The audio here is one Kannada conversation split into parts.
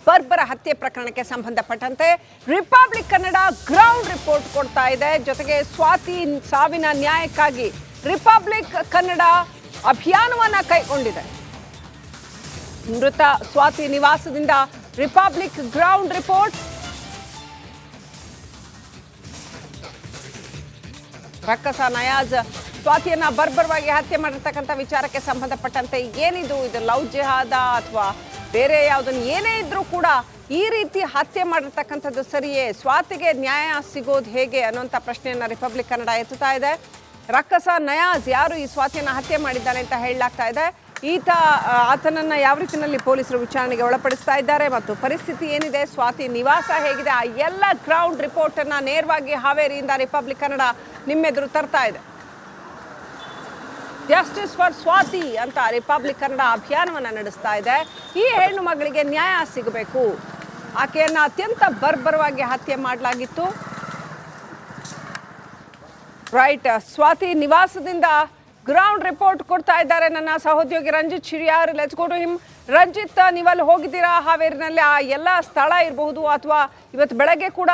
ಬರ್ಬರ ಹತ್ಯೆ ಪ್ರಕರಣಕ್ಕೆ ಸಂಬಂಧಪಟ್ಟಂತೆ ರಿಪಬ್ಲಿಕ್ ಕನ್ನಡ ಗ್ರೌಂಡ್ ರಿಪೋರ್ಟ್ ಕೊಡ್ತಾ ಇದೆ. ಜೊತೆಗೆ ಸ್ವಾತಿ ಸಾವಿನ ನ್ಯಾಯಕ್ಕಾಗಿ ರಿಪಬ್ಲಿಕ್ ಕನ್ನಡ ಅಭಿಯಾನವನ್ನ ಕೈಗೊಂಡಿದೆ. ಮೃತ ಸ್ವಾತಿ ನಿವಾಸದಿಂದ ರಿಪಬ್ಲಿಕ್ ಗ್ರೌಂಡ್ ರಿಪೋರ್ಟ್. ರಕ್ಕಸ ನಯಾಜ್ ಸ್ವಾತಿಯನ್ನ ಬರ್ಬರವಾಗಿ ಹತ್ಯೆ ಮಾಡಿರ್ತಕ್ಕಂಥ ವಿಚಾರಕ್ಕೆ ಸಂಬಂಧಪಟ್ಟಂತೆ ಏನಿದು, ಇದು ಲವ್ ಜಿಹಾದ ಅಥವಾ ಬೇರೆ ಯಾವುದನ್ನು ಏನೇ ಇದ್ರೂ ಕೂಡ ಈ ರೀತಿ ಹತ್ಯೆ ಮಾಡಿರ್ತಕ್ಕಂಥದ್ದು ಸರಿಯೇ, ಸ್ವಾತಿಗೆ ನ್ಯಾಯ ಸಿಗೋದು ಹೇಗೆ ಅನ್ನುವಂಥ ಪ್ರಶ್ನೆಯನ್ನ ರಿಪಬ್ಲಿಕ್ ಕನ್ನಡ ಎತ್ತುತ್ತಾ ಇದೆ. ರಕ್ಕಸ ನಯಾಜ್ ಯಾರು ಈ ಸ್ವಾತಿಯನ್ನ ಹತ್ಯೆ ಮಾಡಿದ್ದಾನೆ ಅಂತ ಹೇಳಲಾಗ್ತಾ ಇದೆ. ಆತನನ್ನ ಯಾವ ರೀತಿಯಲ್ಲಿ ಪೊಲೀಸರು ವಿಚಾರಣೆಗೆ ಒಳಪಡಿಸ್ತಾ ಇದ್ದಾರೆ ಮತ್ತು ಪರಿಸ್ಥಿತಿ ಏನಿದೆ, ಸ್ವಾತಿ ನಿವಾಸ ಹೇಗಿದೆ, ಆ ಎಲ್ಲ ಗ್ರೌಂಡ್ ರಿಪೋರ್ಟ್ ಅನ್ನ ನೇರವಾಗಿ ಹಾವೇರಿಯಿಂದ ರಿಪಬ್ಲಿಕ್ ಕನ್ನಡ ನಿಮ್ಮೆದುರು ತರ್ತಾ ಇದೆ. ಜಸ್ಟಿಸ್ ಫಾರ್ ಸ್ವಾತಿ ಅಂತ ರಿಪಬ್ಲಿಕ್ ಕನ್ನಡ ಅಭಿಯಾನವನ್ನ ನಡೆಸ್ತಾ ಇದೆ. ಈ ಹೆಣ್ಣು ಮಗಳಿಗೆ ನ್ಯಾಯ ಸಿಗಬೇಕು, ಆಕೆಯನ್ನ ಅತ್ಯಂತ ಬರ್ಬರವಾಗಿ ಹತ್ಯೆ ಮಾಡಲಾಗಿತ್ತು. ರೈಟ್, ಸ್ವಾತಿ ನಿವಾಸದಿಂದ ಗ್ರೌಂಡ್ ರಿಪೋರ್ಟ್ ಕೊಡ್ತಾ ಇದ್ದಾರೆ ನನ್ನ ಸಹೋದ್ಯೋಗಿ Ranjith Shiriyar. Let's go to him. Ranjith, ನೀವಲ್ಲಿ ಹೋಗಿದ್ದೀರಾ ಹಾವೇರಿನಲ್ಲಿ? ಆ ಎಲ್ಲ ಸ್ಥಳ ಇರಬಹುದು ಅಥವಾ ಇವತ್ತು ಬೆಳಗ್ಗೆ ಕೂಡ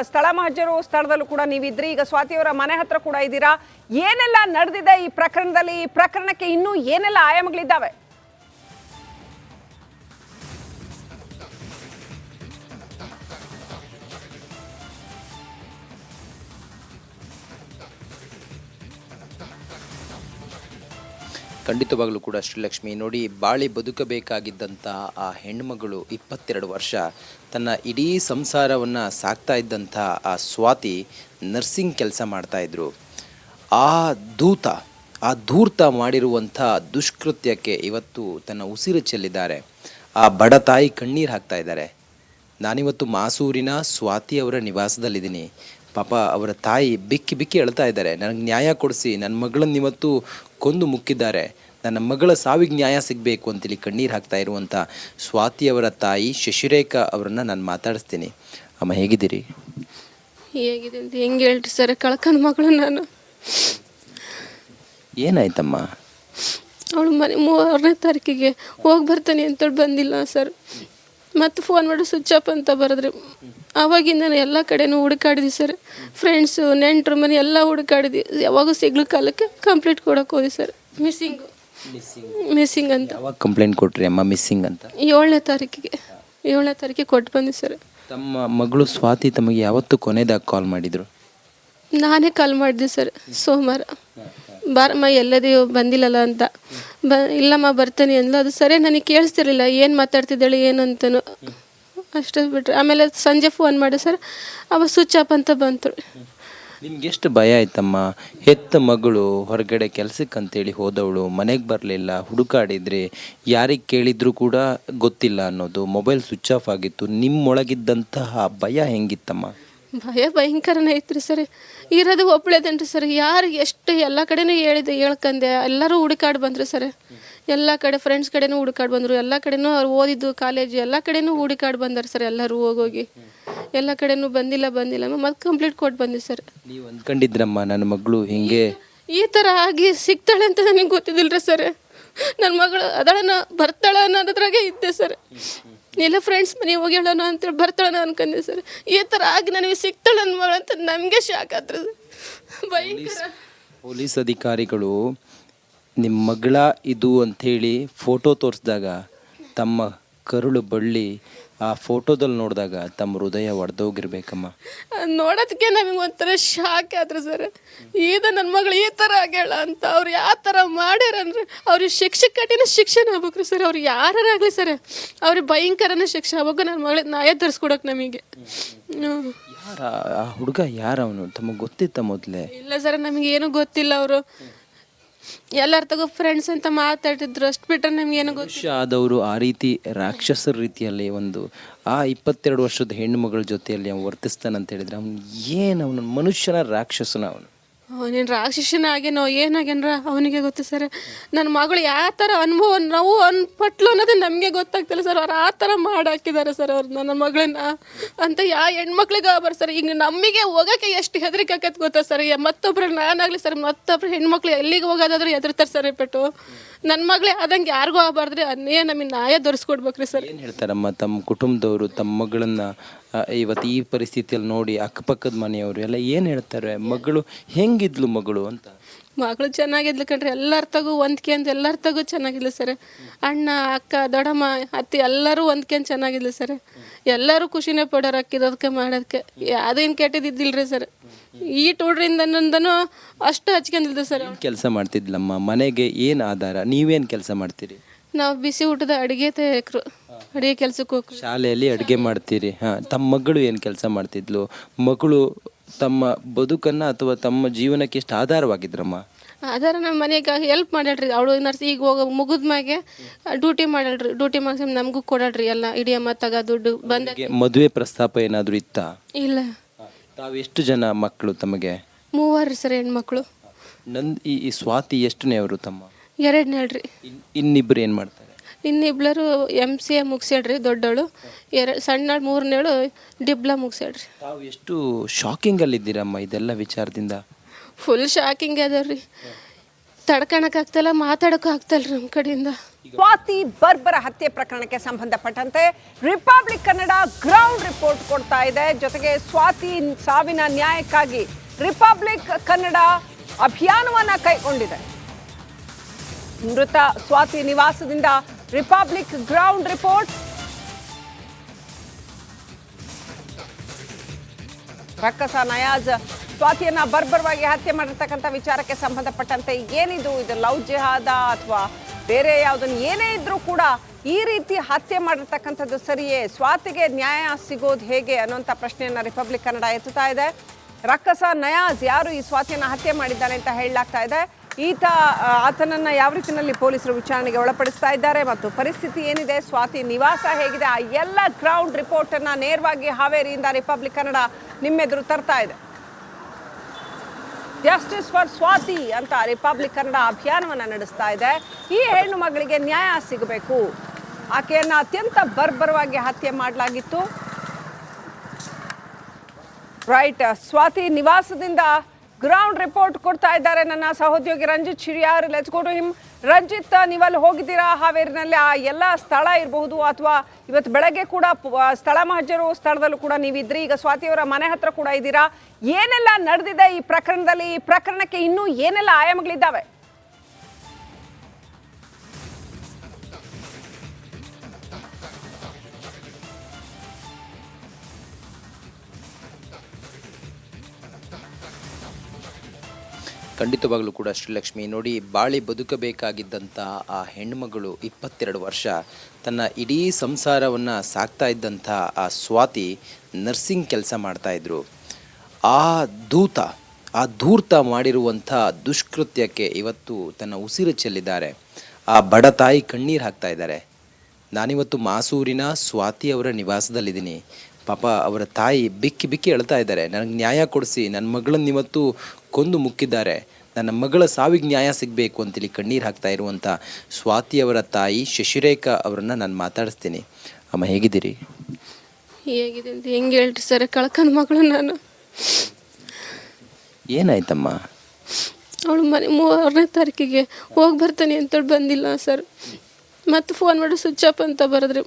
ಸ್ಥಳ ಮಹಜರು ಸ್ಥಳದಲ್ಲೂ ಕೂಡ ನೀವಿದ್ರಿ, ಈಗ ಸ್ವಾತಿಯವರ ಮನೆ ಹತ್ರ ಕೂಡ ಇದ್ದೀರಾ. ಏನೆಲ್ಲ ನಡೆದಿದೆ ಈ ಪ್ರಕರಣದಲ್ಲಿ? ಈ ಪ್ರಕರಣಕ್ಕೆ ಇನ್ನೂ ಏನೆಲ್ಲ ಆಯಾಮಗಳಿದ್ದಾವೆ? ಖಂಡಿತವಾಗಲೂ ಕೂಡ ಶ್ರೀಲಕ್ಷ್ಮಿ, ನೋಡಿ, ಬಾಳಿ ಬದುಕಬೇಕಾಗಿದ್ದಂಥ ಆ ಹೆಣ್ಮಗಳು 22 ವರ್ಷ ತನ್ನ ಇಡೀ ಸಂಸಾರವನ್ನು ಸಾಕ್ತಾ ಇದ್ದಂಥ ಆ ಸ್ವಾತಿ ನರ್ಸಿಂಗ್ ಕೆಲಸ ಮಾಡ್ತಾಯಿದ್ರು. ಆ ಧೂರ್ತ ಮಾಡಿರುವಂಥ ದುಷ್ಕೃತ್ಯಕ್ಕೆ ಇವತ್ತು ತನ್ನ ಉಸಿರು ಚೆಲ್ಲಿದ್ದಾರೆ. ಆ ಬಡ ತಾಯಿ ಕಣ್ಣೀರು ಹಾಕ್ತಾ ಇದ್ದಾರೆ. ನಾನಿವತ್ತು ಮಾಸೂರಿನ ಸ್ವಾತಿ ಅವರ ನಿವಾಸದಲ್ಲಿದ್ದೀನಿ. ಪಾಪ ಅವರ ತಾಯಿ ಬಿಕ್ಕಿ ಬಿಕ್ಕಿ ಅಳ್ತಾ ಇದ್ದಾರೆ, ನನಗೆ ನ್ಯಾಯ ಕೊಡಿಸಿ, ನನ್ನ ಮಗಳನ್ನು ಇವತ್ತು ಕೊಂದು ಮುಕ್ಕಿದ್ದಾರೆ, ನನ್ನ ಮಗಳ ಸಾವಿಗೆ ನ್ಯಾಯ ಸಿಗಬೇಕು ಅಂತೇಳಿ ಕಣ್ಣೀರು ಹಾಕ್ತಾ ಇರುವಂಥ ಸ್ವಾತಿಯವರ ತಾಯಿ ಶಶಿರೇಖಾ ಅವರನ್ನು ನಾನು ಮಾತಾಡಿಸ್ತೀನಿ. ಅಮ್ಮ, ಹೇಗಿದ್ದೀರಿ? ಹೇಗಿದೆ ಅಂತ ಹೆಂಗೆ ಹೇಳ್ರಿ ಸರ್, ಕಳ್ಕೊಂಡ ಮಗಳು ನಾನು. ಏನಾಯ್ತಮ್ಮ? ಅವಳು ಮನೆ 3ನೇ ತಾರೀಕಿಗೆ ಹೋಗಿ ಬರ್ತಾನೆ ಅಂತೇಳಿ ಬಂದಿಲ್ಲ ಸರ್. ಮತ್ತು ಫೋನ್ ಮಾಡಿ ಸ್ವಿಚ್ ಆಫ್ ಅಂತ ಬರೆದ್ರಿ. ಆವಾಗಿಂದ ಎಲ್ಲ ಕಡೆನೂ ಹುಡುಕಾಡಿದ್ವಿ ಸರ್, ಫ್ರೆಂಡ್ಸು ನೆಂಟ್ರ ಮನೆ ಎಲ್ಲ ಹುಡುಕಾಡಿದ್ವಿ. ಯಾವಾಗೂ ಸಿಗ್ಲು ಕಾಲಕ್ಕೆ ಕಂಪ್ಲೇಂಟ್ ಕೊಡೋಕೆ ಹೋದ್ವಿ ಸರ್. ಮಿಸ್ಸಿಂಗ್ ಅಂತ. ಯಾವಾಗ ಕಂಪ್ಲೇಂಟ್ ಕೊಟ್ರಿ ಅಮ್ಮ ಮಿಸ್ಸಿಂಗ್ ಅಂತ? 7ನೇ ತಾರೀಕಿಗೆ ಕೊಟ್ಟು ಬಂದ್ವಿ ಸರ್. ತಮ್ಮ ಮಗಳು ಸ್ವಾತಿ ತಮಗೆ ಯಾವತ್ತು ಕೊನೆಯದಾಗಿ ಕಾಲ್ ಮಾಡಿದ್ರು? ನಾನೇ ಕಾಲ್ ಮಾಡಿದೆ ಸರ್ ಸೋಮವಾರ. ಬಾರಮ್ಮ ಎಲ್ಲದೂ ಬಂದಿಲ್ಲಲ್ಲ ಅಂತ. ಇಲ್ಲಮ್ಮ ಬರ್ತಾನೆ ಅಂದ್ಲು. ಅದು ಸರಿ ನನಗೆ ಕೇಳಿಸ್ತಿರ್ಲಿಲ್ಲ ಏನು ಮಾತಾಡ್ತಿದ್ದಾಳೆ ಏನಂತನು, ಅಷ್ಟೇ ಬಿಟ್ರೆ. ಆಮೇಲೆ ಸಂಜೆ ಫೋನ್ ಮಾಡಿ ಸರ್, ಅವ ಸ್ವಿಚ್ ಆಫ್ ಅಂತ ಬಂತು. ನಿಮ್ಗೆ ಎಷ್ಟು ಭಯ ಆಯ್ತಮ್ಮ? ಹೆತ್ತ ಮಗಳು ಹೊರಗಡೆ ಕೆಲಸಕ್ಕಂತೇಳಿ ಹೋದವಳು, ಮನೆಗೆ ಬರಲಿಲ್ಲ, ಹುಡುಕಾಡಿದ್ರಿ, ಯಾರಿಗೆ ಕೇಳಿದ್ರು ಕೂಡ ಗೊತ್ತಿಲ್ಲ ಅನ್ನೋದು, ಮೊಬೈಲ್ ಸ್ವಿಚ್ ಆಫ್ ಆಗಿತ್ತು. ನಿಮ್ಮೊಳಗಿದ್ದಂತಹ ಭಯ ಹೆಂಗಿತ್ತಮ್ಮ? ಭಯ ಭಯಂಕರನೇ ಐತ್ರಿ ಸರ್. ಇರೋದು ಒಬ್ಬಳೇದನ್ರಿ ಸರ್. ಯಾರು ಎಷ್ಟು ಎಲ್ಲ ಕಡೆನೂ ಹೇಳ್ಕಂದೆ, ಎಲ್ಲರೂ ಹುಡುಕಾಡಿ ಬಂದರು ಸರ್. ಎಲ್ಲ ಕಡೆ ಫ್ರೆಂಡ್ಸ್ ಕಡೆನೂ ಹುಡುಕಾಡಿ ಬಂದರು, ಎಲ್ಲ ಕಡೆನೂ ಅವ್ರು ಓದಿದ್ದು ಕಾಲೇಜು ಎಲ್ಲ ಕಡೆನೂ ಹುಡುಕಾಡಿ ಬಂದಾರೆ ಸರ್. ಎಲ್ಲರೂ ಹೋಗೋಗಿ ಎಲ್ಲ ಕಡೆನೂ ಬಂದಿಲ್ಲ ಮತ್ತೆ ಕಂಪ್ಲೀಟ್ ಕೊಟ್ಟು ಬಂದಿ ಸರ್. ನೀವು ಅಂದ್ಕೊಂಡಿದ್ರಮ್ಮ ನನ್ನ ಮಗಳು ಹಿಂಗೆ ಈ ಥರ ಆಗಿ ಸಿಗ್ತಾಳೆ ಅಂತ ನನಗೆ ಗೊತ್ತಿದ್ದಿಲ್ರಿ ಸರ್. ನನ್ನ ಮಗಳು ಅದಳನ ಬರ್ತಾಳ ಅನ್ನೋದ್ರಾಗೆ ಇದ್ದೆ ಸರ್. ಎಲ್ಲ ಫ್ರೆಂಡ್ಸ್ ಮನೆಗೆ ಹೋಗಿ ಹೇಳೋಣ ಅಂತೇಳಿ ಬರ್ತಾಳನ ಅನ್ಕೊಂಡೆ ಸರ್. ಈ ಥರ ಆಗಿ ನನಗೆ ಸಿಗ್ತಾಳೆ ನನ್ನ ಮಗಳು ಅಂತ ನಮಗೆ ಶಾಕ್ ಆದ್ರೆ ಭಯಂಕರ. ಪೊಲೀಸ್ ಅಧಿಕಾರಿಗಳು ನಿಮ್ಮ ಮಗಳ ಇದು ಅಂಥೇಳಿ ಫೋಟೋ ತೋರಿಸಿದಾಗ ತಮ್ಮ ಕರುಳು ಬಳ್ಳಿ ಆ ಫೋಟೋದಲ್ಲಿ ನೋಡಿದಾಗ ತಮ್ಮ ಹೃದಯ ಒಡೆದೋಗಿರ್ಬೇಕಮ್ಮ. ನೋಡೋದಕ್ಕೆ ನಮಗೆ ಒಂಥರ ಶಾಕ್ ಆದ್ರೆ ಸರ್. ಇದು ನನ್ನ ಮಗಳು ಈ ಥರ ಆಗ್ಯಾಳ ಅಂತ ಅವ್ರು ಯಾವ ಥರ ಮಾಡ್ಯಾರನ್ರಿ, ಅವ್ರಿಗೆ ಕಠಿಣ ಶಿಕ್ಷೆ ಆಗ್ಬೇಕ್ರಿ ಸರ್. ಅವ್ರು ಯಾರಾಗಲಿ ಸರ್, ಅವ್ರಿಗೆ ಭಯಂಕರನ ಶಿಕ್ಷೆ ಆಗ್ಬೇಕು. ನನ್ನ ಮಗಳಿಗೆ ನ್ಯಾಯ ತರಿಸ್ಕೊಡೋಕೆ ನಮಗೆ. ಆ ಹುಡುಗ ಯಾರವನು ತಮಗೆ ಗೊತ್ತಿತ್ತ ಮೊದಲೇ? ಇಲ್ಲ ಸರ್, ನಮಗೇನು ಗೊತ್ತಿಲ್ಲ. ಅವರು ಎಲ್ಲರ ತಗೋ ಫ್ರೆಂಡ್ಸ್ ಅಂತ ಮಾತಾಡಿದ್ರು, ಅಷ್ಟು ಬಿಟ್ಟರೆ ನಮ್ಗೇನು ಗೊತ್ತಿಲ್ಲ. ಆದವರು ಆ ರೀತಿ ರಾಕ್ಷಸರ ರೀತಿಯಲ್ಲಿ ಆ 22 ವರ್ಷದ ಹೆಣ್ಣು ಮಗಳ ಜೊತೆಯಲ್ಲಿ ಅವ್ನು ವರ್ತಿಸ್ತಾನಂತ ಹೇಳಿದ್ರೆ ಅವನು ಮನುಷ್ಯನ ರಾಕ್ಷಸನ? ಅವನೇನು ರಾಕ್ಷಸನಾಗೇನೋ ಏನಾಗೇನ್ರ ಅವನಿಗೆ ಗೊತ್ತು ಸರ್. ನನ್ನ ಮಗಳು ಯಾವ ಥರ ಅನುಭವ ನಾವು ಪಟ್ಲು ಅನ್ನೋದು ನಮಗೆ ಗೊತ್ತಾಗ್ತಿಲ್ಲ ಸರ್. ಅವ್ರು ಆ ಥರ ಮಾಡಾಕಿದ್ದಾರೆ ಸರ್ ಅವ್ರು ನನ್ನ ಮಗಳನ್ನ ಅಂತ. ಯಾವ ಹೆಣ್ಮಕ್ಳಿಗೆ ಬರ್ತಾರೆ ಈಗ ನಮಗೆ ಹೋಗೋಕ್ಕೆ ಎಷ್ಟು ಹೆದರಿಕೆ ಆಕತ್ ಗೊತ್ತಾ ಸರ್. ಮತ್ತೊಬ್ರು ನಾನಾಗಲಿ ಸರ್, ಮತ್ತೊಬ್ರು ಹೆಣ್ಮಕ್ಳು ಎಲ್ಲಿಗೆ ಹೋಗೋದಾದ್ರೂ ಹೆದರ್ತಾರೆ ಸರ್. ಪೆಟ್ಟು ನನ್ನ ಮಗಳೇ ಆದಂಗೆ ಯಾರಿಗೂ ಆಗಬಾರ್ದ್ರಿ ಅನ್ನೇ ನಮಗೆ ನ್ಯಾಯ ದೊರಸ್ಕೊಡ್ಬೇಕ್ರಿ ಸರ್. ಏನು ಹೇಳ್ತಾರಮ್ಮ ತಮ್ಮ ಕುಟುಂಬದವರು ತಮ್ಮ ಮಗಳನ್ನ ಇವತ್ತು ಈ ಪರಿಸ್ಥಿತಿಯಲ್ಲಿ ನೋಡಿ ಅಕ್ಕಪಕ್ಕದ ಮನೆಯವರು ಎಲ್ಲ ಏನು ಹೇಳ್ತಾರೆ, ಮಗಳು ಹೆಂಗಿದ್ಲು ಮಗಳು ಅಂತ? ಮಗಳು ಚೆನ್ನಾಗಿದ್ಲು ಕಣ್ರಿ, ಎಲ್ಲರ ತಗು ಹೊಂದ್ಕೊಂಡು ಎಲ್ಲರ ತಗು ಚೆನ್ನಾಗಿದ್ಲು ಸರ್. ಅಣ್ಣ ಅಕ್ಕ ದೊಡ್ಡಮ್ಮ ಅತ್ತೆ ಎಲ್ಲರೂ ಹೊಂದ್ಕೊಂಡು ಚೆನ್ನಾಗಿದ್ಲು ಸರ್. ಎಲ್ಲರೂ ಖುಷಿನೇ ಪಡೋರು ಹಾಕಿರೋದಕ್ಕೆ ಮಾಡೋದಕ್ಕೆ ಅದೇನು ಕೆಟ್ಟದಿದ್ದಿಲ್ರಿ ಸರ್. ಈ ಟೂಡ್ರಿಂದನೂ ಅಷ್ಟು ಹಚ್ಕೊಂಡಿಲ್ದು ಸರ್. ಕೆಲಸ ಮಾಡ್ತಿದ್ಲಮ್ಮ, ಮನೆಗೆ ಏನು ಆಧಾರ? ನೀವೇನು ಕೆಲಸ ಮಾಡ್ತೀರಿ? ನಾವು ಬಿಸಿ ಊಟದ ಅಡುಗೆ ತಯಾರಕರು, ಅಡುಗೆ ಕೆಲ್ಸಕ್ಕೆ ಹೋಗ್ರಿ. ಶಾಲೆಯಲ್ಲಿ ಅಡುಗೆ ಮಾಡ್ತೀರಿ. ಹಾಂ, ತಮ್ಮ ಮಗಳು ಏನು ಕೆಲಸ ಮಾಡ್ತಿದ್ಲು? ಮಗಳು ತಮ್ಮ ಬದುಕನ್ನು ಅಥವಾ ತಮ್ಮ ಜೀವನಕ್ಕೆ ಎಷ್ಟು ಆಧಾರವಾಗಿದ್ರಮ್ಮ? ಆಧಾರ ನಮ್ಮ ಮನೆಗೆ ಹೆಲ್ಪ್ ಮಾಡ್ಯಾಳ್ರಿ. ಅವಳು ನರ್ಸ್ ಈಗ ಹೋಗೋ ಮುಗಿದ್ಮಾಗೆ ಡ್ಯೂಟಿ ಮಾಡಲ್ರಿ. ಡ್ಯೂಟಿ ಮಾಡಿ ನಮಗೂ ಕೊಡಲ್ರಿ ಎಲ್ಲ ಇಡೀ ತಗ ದುಡ್ಡು ಬಂದ. ಮದುವೆ ಪ್ರಸ್ತಾಪ ಏನಾದರೂ ಇತ್ತಾ? ಇಲ್ಲ. ತಾವು ಎಷ್ಟು ಜನ ಮಕ್ಕಳು ತಮಗೆ? 3 ಸರ್ ಹೆಣ್ಮಕ್ಳು. ಈ ಸ್ವಾತಿ ಎಷ್ಟನೇವರು ತಮ್ಮ? 2 ಹೇಳ್ರಿ. ಇನ್ನಿಬ್ಬರು ಏನು ಮಾಡ್ತಾರೆ? ಇನ್ನಿಬ್ಳರು MCA ಮುಗಿಸ್ಯಾಳ್ರಿ ದೊಡ್ಡವಳು. ಸಣ್ಣಳು 3ನೇಳು ಡಿಪ್ಲೊಮಾ ಮುಗಿಸ್ಯಾಳ್ರಿ. ತಾವು ಎಷ್ಟು ಶಾಕಿಂಗಲ್ಲಿದ್ದೀರಮ್ಮ ಇದೆಲ್ಲ ವಿಚಾರದಿಂದ? ಫುಲ್ ಶಾಕಿಂಗ್ ಅದಾವ್ರಿ. ತಡ್ಕೊಳಕ್ಕಾಗ್ತಲ್ಲ, ಮಾತಾಡೋಕ್ಕೂ ಆಗ್ತಲ್ರಿ ನಮ್ಮ ಕಡೆಯಿಂದ. ಸ್ವಾತಿ ಬರ್ಬರ ಹತ್ಯೆ ಪ್ರಕರಣಕ್ಕೆ ಸಂಬಂಧಪಟ್ಟಂತೆ ರಿಪಬ್ಲಿಕ್ ಕನ್ನಡ ಗ್ರೌಂಡ್ ರಿಪೋರ್ಟ್ ಕೊಡ್ತಾ ಇದೆ. ಜೊತೆಗೆ ಸ್ವಾತಿ ಸಾವಿನ ನ್ಯಾಯಕ್ಕಾಗಿ ರಿಪಬ್ಲಿಕ್ ಕನ್ನಡ ಅಭಿಯಾನವನ್ನ ಕೈಗೊಂಡಿದೆ. ಮೃತ ಸ್ವಾತಿ ನಿವಾಸದಿಂದ ರಿಪಬ್ಲಿಕ್ ಗ್ರೌಂಡ್ ರಿಪೋರ್ಟ್. ರಕ್ಕಸ ನಯಾಜ್ ಸ್ವಾತಿಯನ್ನ ಬರ್ಬರವಾಗಿ ಹತ್ಯೆ ಮಾಡಿರ್ತಕ್ಕಂಥ ವಿಚಾರಕ್ಕೆ ಸಂಬಂಧಪಟ್ಟಂತೆ ಏನಿದು, ಇದು ಲವ್ ಜಿಹಾದ ಅಥವಾ ಬೇರೆ ಯಾವುದನ್ನು ಏನೇ ಇದ್ರೂ ಕೂಡ ಈ ರೀತಿ ಹತ್ಯೆ ಮಾಡಿರ್ತಕ್ಕಂಥದ್ದು ಸರಿಯೇ? ಸ್ವಾತಿಗೆ ನ್ಯಾಯ ಸಿಗೋದು ಹೇಗೆ ಅನ್ನುವಂಥ ಪ್ರಶ್ನೆಯನ್ನ ರಿಪಬ್ಲಿಕ್ ಕನ್ನಡ ಎತ್ತುತ್ತಾ ಇದೆ. ರಕ್ಕಸ ನಯಾಜ್ ಯಾರು ಈ ಸ್ವಾತಿಯನ್ನ ಹತ್ಯೆ ಮಾಡಿದ್ದಾನೆ ಅಂತ ಹೇಳಲಾಗ್ತಾ ಇದೆ. ಆತನನ್ನ ಯಾವ ರೀತಿಯಲ್ಲಿ ಪೊಲೀಸರು ವಿಚಾರಣೆಗೆ ಒಳಪಡಿಸ್ತಾ ಇದ್ದಾರೆ ಮತ್ತು ಪರಿಸ್ಥಿತಿ ಏನಿದೆ, ಸ್ವಾತಿ ನಿವಾಸ ಹೇಗಿದೆ, ಆ ಎಲ್ಲ ಗ್ರೌಂಡ್ ರಿಪೋರ್ಟ್ ಅನ್ನ ನೇರವಾಗಿ ಹಾವೇರಿಯಿಂದ ರಿಪಬ್ಲಿಕ್ ಕನ್ನಡ ನಿಮ್ಮೆದುರು ತರ್ತಾ ಇದೆ. ಜಸ್ಟಿಸ್ ಫಾರ್ ಸ್ವಾತಿ ಅಂತ ರಿಪಬ್ಲಿಕ್ ಕನ್ನಡ ಅಭಿಯಾನವನ್ನ ನಡೆಸ್ತಾ ಇದೆ. ಈ ಹೆಣ್ಣು ಮಗಳಿಗೆ ನ್ಯಾಯ ಸಿಗಬೇಕು. ಆಕೆಯನ್ನ ಅತ್ಯಂತ ಬರ್ಬರವಾಗಿ ಹತ್ಯೆ ಮಾಡಲಾಗಿತ್ತು. ರೈಟ್, ಸ್ವಾತಿ ನಿವಾಸದಿಂದ ಗ್ರೌಂಡ್ ರಿಪೋರ್ಟ್ ಕೊಡ್ತಾ ಇದ್ದಾರೆ ನನ್ನ ಸಹೋದ್ಯೋಗಿ Ranjith Shiriyar. Let's go to him. Ranjith, ನೀವಲ್ಲಿ ಹೋಗಿದ್ದೀರಾ ಹಾವೇರಿನಲ್ಲಿ? ಆ ಎಲ್ಲ ಸ್ಥಳ ಇರಬಹುದು ಅಥವಾ ಇವತ್ತು ಬೆಳಗ್ಗೆ ಕೂಡ ಸ್ಥಳ ಮಹಜರು ಸ್ಥಳದಲ್ಲೂ ಕೂಡ ನೀವಿದ್ರಿ. ಈಗ ಸ್ವಾತಿಯವರ ಮನೆ ಹತ್ರ ಕೂಡ ಇದ್ದೀರಾ. ಏನೆಲ್ಲ ನಡೆದಿದೆ ಈ ಪ್ರಕರಣದಲ್ಲಿ? ಈ ಪ್ರಕರಣಕ್ಕೆ ಇನ್ನೂ ಏನೆಲ್ಲ ಆಯಾಮಗಳಿದ್ದಾವೆ? ಖಂಡಿತವಾಗ್ಲೂ ಕೂಡ ಶ್ರೀಲಕ್ಷ್ಮಿ, ನೋಡಿ, ಬಾಳಿ ಬದುಕಬೇಕಾಗಿದ್ದಂಥ ಆ ಹೆಣ್ಮಗಳು 22 ವರ್ಷ ತನ್ನ ಇಡೀ ಸಂಸಾರವನ್ನು ಸಾಕ್ತಾ ಇದ್ದಂಥ ಆ ಸ್ವಾತಿ ನರ್ಸಿಂಗ್ ಕೆಲಸ ಮಾಡ್ತಾಯಿದ್ರು. ಆ ಧೂರ್ತ ಮಾಡಿರುವಂಥ ದುಷ್ಕೃತ್ಯಕ್ಕೆ ಇವತ್ತು ತನ್ನ ಉಸಿರು ಚೆಲ್ಲಿದ್ದಾರೆ. ಆ ಬಡ ತಾಯಿ ಕಣ್ಣೀರು ಹಾಕ್ತಾ ಇದ್ದಾರೆ. ನಾನಿವತ್ತು ಮಾಸೂರಿನ ಸ್ವಾತಿ ಅವರ ನಿವಾಸದಲ್ಲಿದ್ದೀನಿ. ಪಾಪ ಅವರ ತಾಯಿ ಬಿಕ್ಕಿ ಬಿಕ್ಕಿ ಅಳ್ತಾ ಇದ್ದಾರೆ. ನನಗೆ ನ್ಯಾಯ ಕೊಡಿಸಿ, ನನ್ನ ಮಗಳನ್ನ ಇವತ್ತು ಕೊಂದು ಮುಕ್ಕಿದ್ದಾರೆ, ನನ್ನ ಮಗಳ ಸಾವಿಗೆ ನ್ಯಾಯ ಸಿಗಬೇಕು ಅಂತೇಳಿ ಕಣ್ಣೀರು ಹಾಕ್ತಾ ಇರುವಂಥ ಸ್ವಾತಿಯವರ ತಾಯಿ ಶಶಿರೇಖಾ ಅವರನ್ನು ನಾನು ಮಾತಾಡಿಸ್ತೀನಿ. ಅಮ್ಮ, ಹೇಗಿದ್ದೀರಿ? ಹೇಗಿದೆ ಅಂತ ಹೆಂಗೆ ಹೇಳ್ರಿ ಸರ್, ಕಳ್ಕೊಂಡ್ ಮಗಳು ನಾನು. ಏನಾಯ್ತಮ್ಮ? ಅವಳು ಮನೆ 3ನೇ ತಾರೀಕಿಗೆ ಹೋಗಿ ಬರ್ತಾನೆ ಅಂತೇಳಿ ಬಂದಿಲ್ಲ ಸರ್. ಮತ್ತು ಫೋನ್ ಮಾಡಿ ಸ್ವಿಚ್ ಆಫ್ ಅಂತ ಬರೆದ್ರಿ.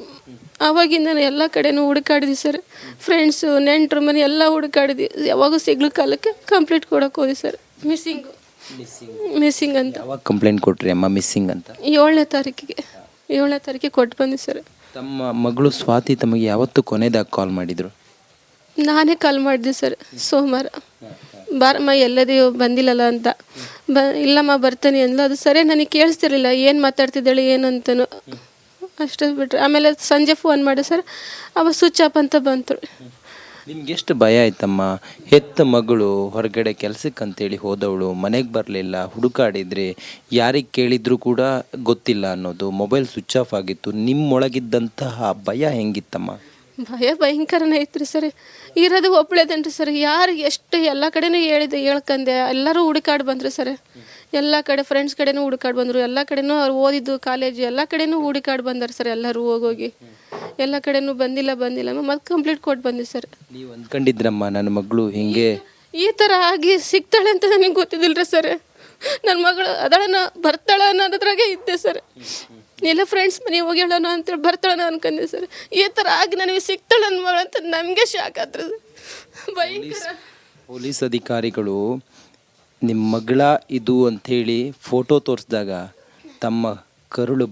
ಆವಾಗಿಂದ ಎಲ್ಲ ಕಡೆನೂ ಹುಡುಕಾಡಿದ್ವಿ ಸರ್. ಫ್ರೆಂಡ್ಸು ನೆಂಟ್ರ ಮನೆ ಎಲ್ಲ ಹುಡುಕಾಡಿದ್ವಿ. ಯಾವಾಗೂ ಸಿಗ್ಲು ಕಾಲಕ್ಕೆ ಕಂಪ್ಲೇಂಟ್ ಕೊಡೋಕೆ ಹೋದಿ ಸರ್. ಮಿಸ್ಸಿಂಗ್ ಅಂತ. ಯಾವಾಗ ಕಂಪ್ಲೇಂಟ್ ಕೊಟ್ರಿ ಅಮ್ಮ ಮಿಸ್ಸಿಂಗ್ ಅಂತ? 7ನೇ ತಾರೀಕಿಗೆ ಕೊಟ್ಟು ಬಂದಿ ಸರ್. ತಮ್ಮ ಮಗಳು ಸ್ವಾತಿ ತಮಗೆ ಯಾವತ್ತು ಕೊನೆದಾಗ ಕಾಲ್ ಮಾಡಿದ್ರು? ನಾನೇ ಕಾಲ್ ಮಾಡಿದೆ ಸರ್ ಸೋಮವಾರ. ಬಾರಮ್ಮ ಎಲ್ಲದೂ ಬಂದಿಲ್ಲಲ್ಲ ಅಂತ. ಇಲ್ಲಮ್ಮ ಬರ್ತಾನೆ ಅಂದ್ಲು. ಅದು ಸರಿ ನನಗೆ ಕೇಳಿಸ್ತಿರ್ಲಿಲ್ಲ ಏನು ಮಾತಾಡ್ತಿದ್ದಾಳೆ ಏನು ಅಂತನೂ. ಅಷ್ಟೇ ಬಿಟ್ರೆ ಆಮೇಲೆ ಸಂಜೆ ಫೋನ್ ಮಾಡಿ ಸರ್, ಅವ ಸ್ವಿಚ್ ಆಫ್ ಅಂತ ಬಂತು. ನಿಮ್ಗೆ ಎಷ್ಟು ಭಯ ಆಯ್ತಮ್ಮ? ಹೆತ್ತ ಮಗಳು ಹೊರಗಡೆ ಕೆಲಸಕ್ಕಂತೇಳಿ ಹೋದವಳು ಮನೆಗೆ ಬರಲಿಲ್ಲ, ಹುಡುಕಾಡಿದ್ರಿ, ಯಾರಿಗೆ ಕೇಳಿದ್ರು ಕೂಡ ಗೊತ್ತಿಲ್ಲ ಅನ್ನೋದು, ಮೊಬೈಲ್ ಸ್ವಿಚ್ ಆಫ್ ಆಗಿತ್ತು. ನಿಮ್ಮೊಳಗಿದ್ದಂತಹ ಭಯ ಹೆಂಗಿತ್ತಮ್ಮ? ಭಯ ಭಯಂಕರನೇ ಐತ್ರಿ ಸರ್. ಇರೋದು ಒಬ್ಳೇದೇನ್ರಿ ಸರ್. ಯಾರು ಎಷ್ಟು ಎಲ್ಲ ಕಡೆನೂ ಹೇಳ್ಕಂದೆ ಎಲ್ಲರೂ ಹುಡುಕಾಡಿ ಬಂದ್ರು ಸರ್. ಎಲ್ಲ ಕಡೆ ಫ್ರೆಂಡ್ಸ್ ಕಡೆನೂ ಹುಡುಕಾಡಿ ಬಂದರು. ಎಲ್ಲ ಕಡೆನೂ ಅವ್ರು ಓದಿದ್ದು ಕಾಲೇಜು ಎಲ್ಲ ಕಡೆನೂ ಹುಡುಕಾಡಿ ಬಂದಾರೆ ಸರ್. ಎಲ್ಲರೂ ಹೋಗೋಗಿ ಎಲ್ಲ ಕಡೆನೂ ಬಂದಿಲ್ಲ ಮತ್ತೆ ಕಂಪ್ಲೀಟ್ ಕೊಟ್ಟು ಬಂದಿ ಸರ್. ನೀವು ಅಂದ್ಕೊಂಡಿದ್ರಮ್ಮ ನನ್ನ ಮಗಳು ಹಿಂಗೆ ಈ ಥರ ಆಗಿ ಸಿಗ್ತಾಳೆ ಅಂತ ನನಗೆ ಗೊತ್ತಿದ್ದಿಲ್ರಿ ಸರ್. ನನ್ನ ಮಗಳು ಅದಳನ ಬರ್ತಾಳ ಅನ್ನೋದ್ರಾಗೆ ಇದ್ದೆ ಸರ್. ಎಲ್ಲ ಫ್ರೆಂಡ್ಸ್ ಮನೆಗೆ ಹೋಗಿ ಹೇಳೋಣ ಅಂತೇಳಿ ಬರ್ತಾಳನ ಅನ್ಕೊಂಡೆ ಸರ್. ಈ ಥರ ಆಗಿ ನನಗೆ ಸಿಗ್ತಾಳೆ ನನ್ನ ಮಗಳು ಅಂತ ನಮಗೆ ಶಾಕ್ ಆಗ್ತದೆ. ಭಯಂಕರ. ಪೊಲೀಸ್ ಅಧಿಕಾರಿಗಳು ನಿಮ್ಮ ಮಗಳ ಇದು ಅಂಥೇಳಿ ಫೋಟೋ ತೋರಿಸಿದಾಗ ತಮ್ಮ ಕರುಳು